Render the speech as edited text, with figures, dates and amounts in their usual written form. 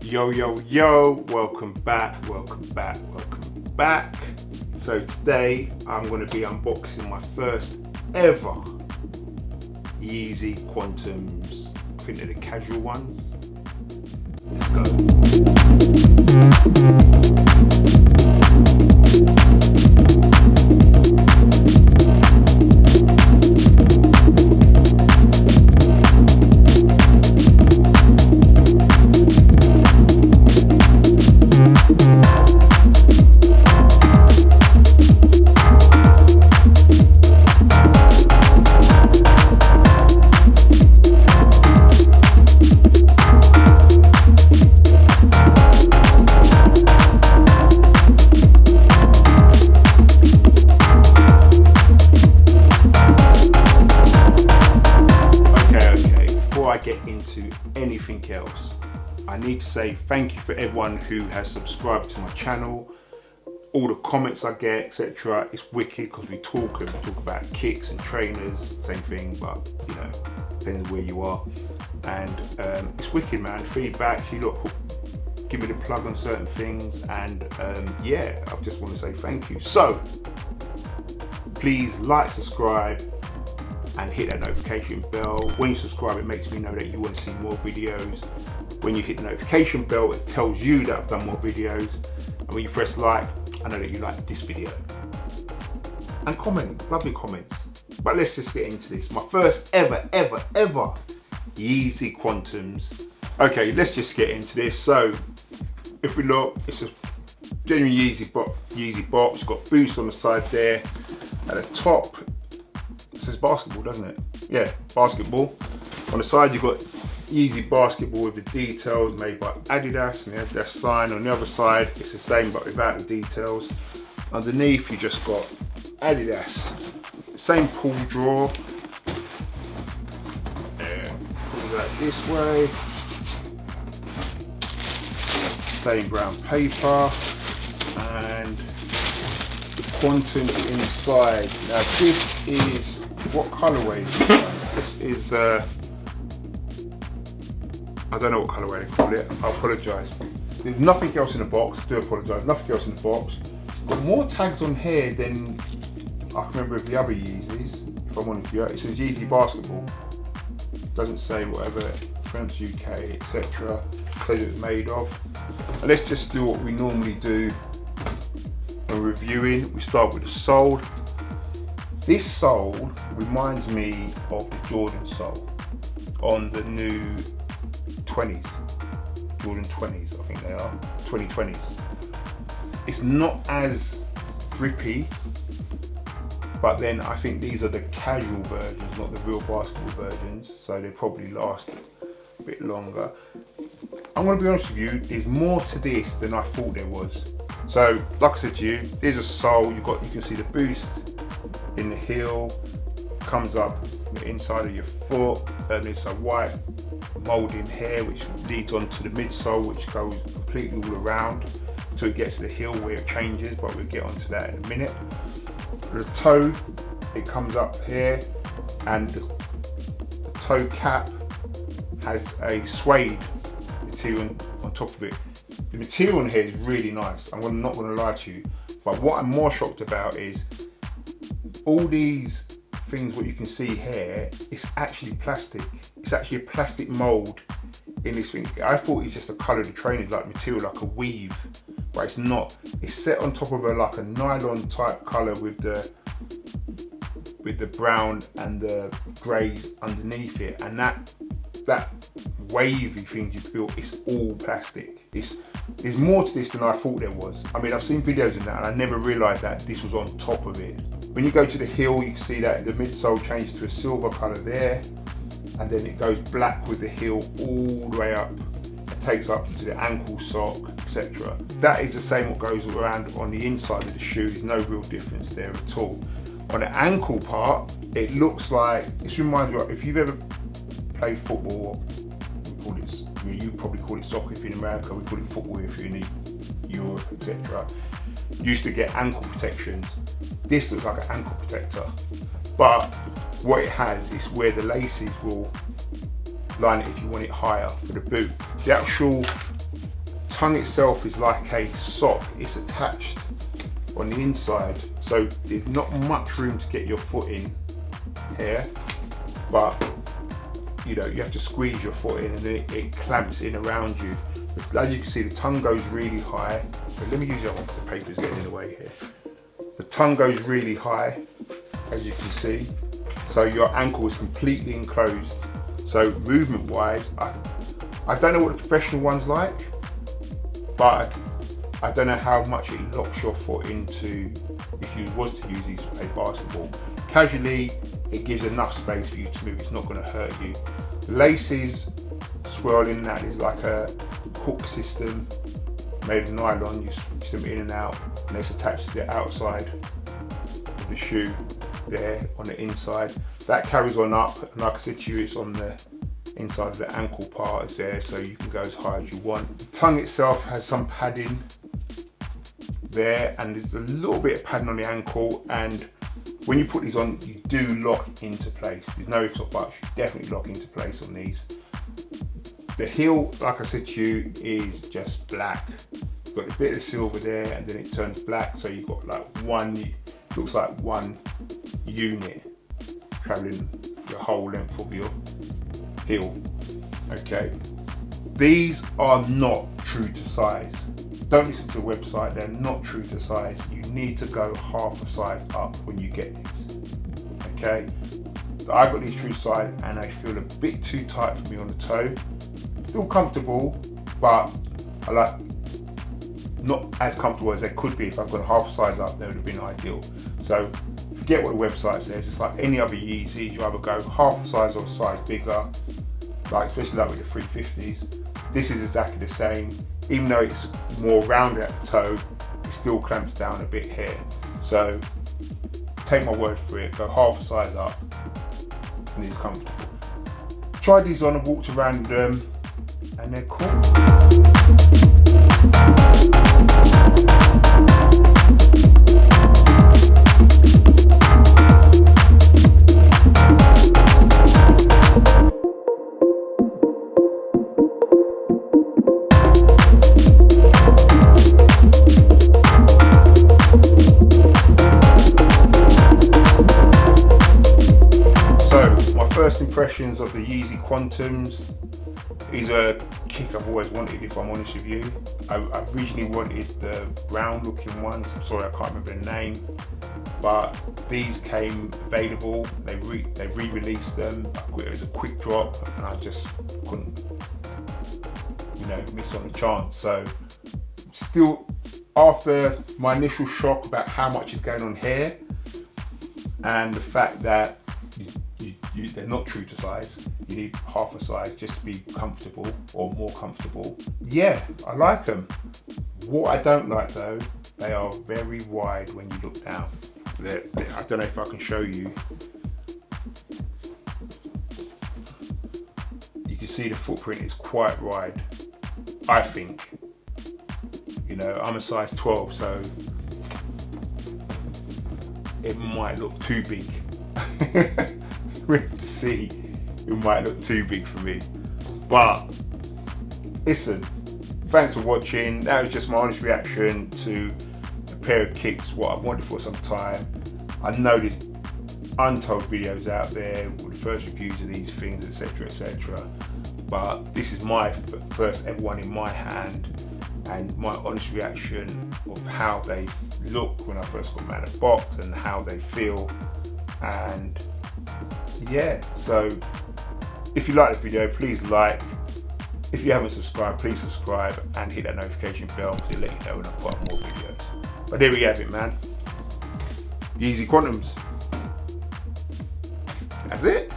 Yo, yo, yo, welcome back. So today I'm going to be unboxing my first ever Yeezy QNTMs. I think they're the casual ones. Let's get into anything else, I need to say thank you for everyone who has subscribed to my channel, all the comments I get, etc. It's wicked because we talk about kicks and trainers, same thing, but you know, depends where you are. And it's wicked, man. Feedback, you look, give me the plug on certain things, and yeah, I just want to say thank you. So please like, subscribe, and hit that notification bell. When you subscribe, it makes me know that you want to see more videos. When you hit the notification bell, it tells you that I've done more videos. And when you press like, I know that you like this video. And comment, lovely comments. But let's just get into this. My first ever Yeezy QNTMs. Okay, let's just get into this. So, if we look, it's a genuine Yeezy box. Got boost on the side there. At the top, it says basketball, doesn't it? Yeah, basketball. On the side you've got Yeezy basketball with the details made by Adidas, and the Adidas sign. On the other side it's the same but without the details. Underneath you just got Adidas. Same pull draw. Pull that this way. Same brown paper. And the QNTM inside. Now this is, what colorway is this? This is the, I don't know what colorway they call it, I apologise. There's nothing else in the box, I do apologise, nothing else in the box. Got more tags on here than I can remember of the other Yeezys, if I'm honest with you. It says Yeezy basketball. Doesn't say whatever, France, UK, etc. Says it was made of. And let's just do what we normally do when reviewing. We start with the sole. This sole reminds me of the Jordan sole on the new 20s, Jordan 20s I think they are, 2020s. It's not as grippy, but then I think these are the casual versions, not the real basketball versions, so they probably last a bit longer. I'm going to be honest with you, there's more to this than I thought there was. So like I said to you, there's a sole, you can see the boost in the heel, comes up the inside of your foot, and there's a white moulding here which leads onto the midsole, which goes completely all around till it gets to the heel where it changes, but we'll get onto that in a minute. The toe, it comes up here, and the toe cap has a suede material on top of it. The material on here is really nice, I'm not going to lie to you, but what I'm more shocked about is all these things, what you can see here, it's actually plastic. It's actually a plastic mold in this thing. I thought it's just a colour of the trainers, like material, like a weave, but it's not. It's set on top of like a nylon type colour with the brown and the greys underneath it, and that wavy thing you feel, it's all plastic. There's more to this than I thought there was. I mean, I've seen videos of that and I never realised that this was on top of it. When you go to the heel, you can see that the midsole changes to a silver colour there, and then it goes black with the heel all the way up. It takes up to the ankle sock, etc. That is the same what goes around on the inside of the shoe. There's no real difference there at all. On the ankle part, it looks like, this reminds me of, if you've ever played football, we call it, you probably call it soccer if you're in America, we call it football if you're in Europe, etc. Used to get ankle protections. This looks like an ankle protector, but what it has is where the laces will line it if you want it higher for the boot. The actual tongue itself is like a sock. It's attached on the inside, so there's not much room to get your foot in here, but you know, you have to squeeze your foot in and then it clamps in around you. But as you can see, the tongue goes really high. So let me use the other one because the paper's getting in the way here. The tongue goes really high, as you can see. So your ankle is completely enclosed. So movement wise, I don't know what the professional one's like, but I don't know how much it locks your foot into if you was to use these to play basketball. Casually, it gives enough space for you to move, it's not going to hurt you. The laces swirling, that is like a hook system made of nylon. You switch them in and out, and it's attached to the outside of the shoe there on the inside. That carries on up, and like I said to you, it's on the inside of the ankle part is there, so you can go as high as you want. The tongue itself has some padding there, and there's a little bit of padding on the ankle, and when you put these on, you do lock into place. There's no ifs or buts, you definitely lock into place on these. The heel, like I said to you, is just black. You've got a bit of silver there, and then it turns black, so you've got like one, looks like one unit traveling the whole length of your heel. Okay, these are not true to size. Don't listen to the website, they're not true to size. You need to go half a size up when you get these. Okay, so I got these true size and they feel a bit too tight for me on the toe. Still comfortable, but I like not as comfortable as they could be. If I'd gone half a size up, they would have been ideal. So forget what the website says. It's like any other Yeezys, you either go half a size or a size bigger, like especially like with the 350s. This is exactly the same. Even though it's more rounded at the toe, it still clamps down a bit here. So take my word for it, go half a size up and it's comfortable. Tried these on and walked around them and they're cool. First impressions of the Yeezy QNTMs is a kick I've always wanted, if I'm honest with you. I originally wanted the brown looking ones. I'm sorry, I can't remember the name, but these came available. They re-released them. It was a quick drop and I just couldn't, you know, miss on the chance. So still, after my initial shock about how much is going on here and the fact that they're not true to size, you need half a size just to be comfortable or more comfortable. Yeah, I like them. What I don't like though, they are very wide when you look down. I don't know if I can show you. You can see the footprint is quite wide, I think. You know, I'm a size 12, so it might look too big. To see, it might look too big for me, but listen, thanks for watching. That was just my honest reaction to a pair of kicks, what I've wanted for some time. I know there's untold videos out there with the first reviews of these things, etc, etc, but this is my first ever one in my hand, and my honest reaction of how they look when I first got them out of the box and how they feel. And yeah, so if you like the video, please like. If you haven't subscribed, please subscribe and hit that notification bell to let you know when I put up more videos. But there we have it, man. Yeezy QNTMs. That's it.